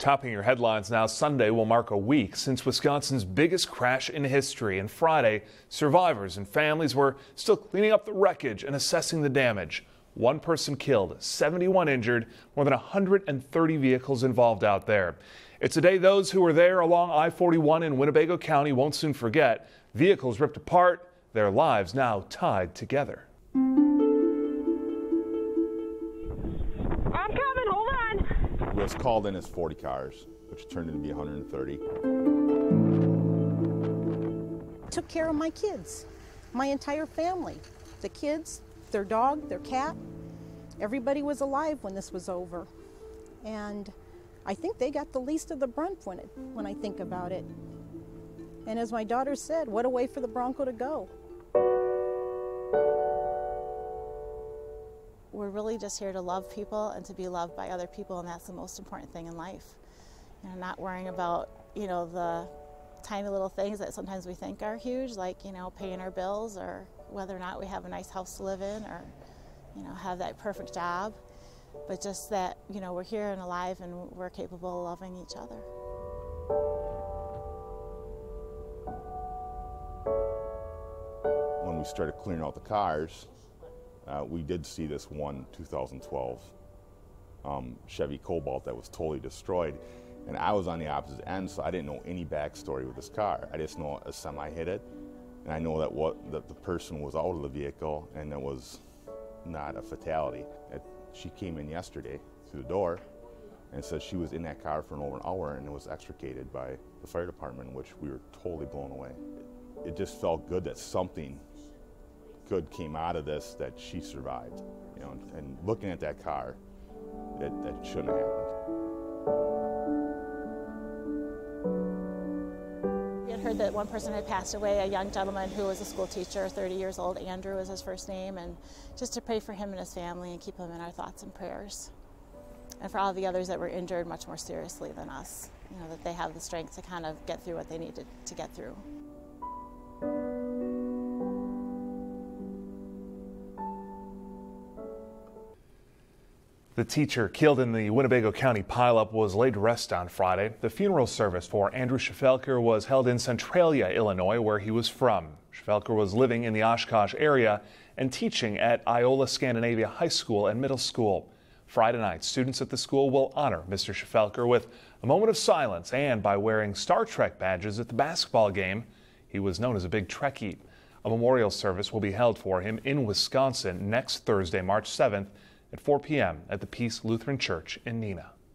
Topping your headlines now, Sunday will mark a week since Wisconsin's biggest crash in history. And Friday, survivors and families were still cleaning up the wreckage and assessing the damage. One person killed, 71 injured, more than 130 vehicles involved out there. It's a day those who were there along I-41 in Winnebago County won't soon forget. Vehicles ripped apart, their lives now tied together. Was called in as 40 cars, which turned into be 130. Took care of my kids, my entire family, the kids, their dog, their cat. Everybody was alive when this was over. And I think they got the least of the brunt when I think about it. And as my daughter said, what a way for the Bronco to go. We're really just here to love people and to be loved by other people, and that's the most important thing in life. You know, not worrying about, the tiny little things that sometimes we think are huge, like, paying our bills or whether or not we have a nice house to live in or, have that perfect job. But just that, we're here and alive and we're capable of loving each other. When we started clearing out the cars, we did see this one 2012 Chevy Cobalt that was totally destroyed, and I was on the opposite end, so I didn't know any backstory with this car. I just know a semi hit it, and I know that the person was out of the vehicle and it was not a fatality. She came in yesterday through the door and said she was in that car for over an hour and it was extricated by the fire department, which we were totally blown away. It just felt good that something good came out of this, that she survived, and looking at that car, that shouldn't have happened. We had heard that one person had passed away, a young gentleman who was a school teacher, 30 years old. Andrew was his first name, and just to pray for him and his family and keep him in our thoughts and prayers. And for all the others that were injured much more seriously than us, that they have the strength to kind of get through what they needed to get through. The teacher killed in the Winnebago County pileup was laid to rest on Friday. The funeral service for Andrew Fechner was held in Centralia, Illinois, where he was from. Fechner was living in the Oshkosh area and teaching at Iola Scandinavia High School and Middle School. Friday night, students at the school will honor Mr. Fechner with a moment of silence and by wearing Star Trek badges at the basketball game. He was known as a big Trekkie. A memorial service will be held for him in Wisconsin next Thursday, March 7th, at 4 p.m. at the Peace Lutheran Church in Neenah.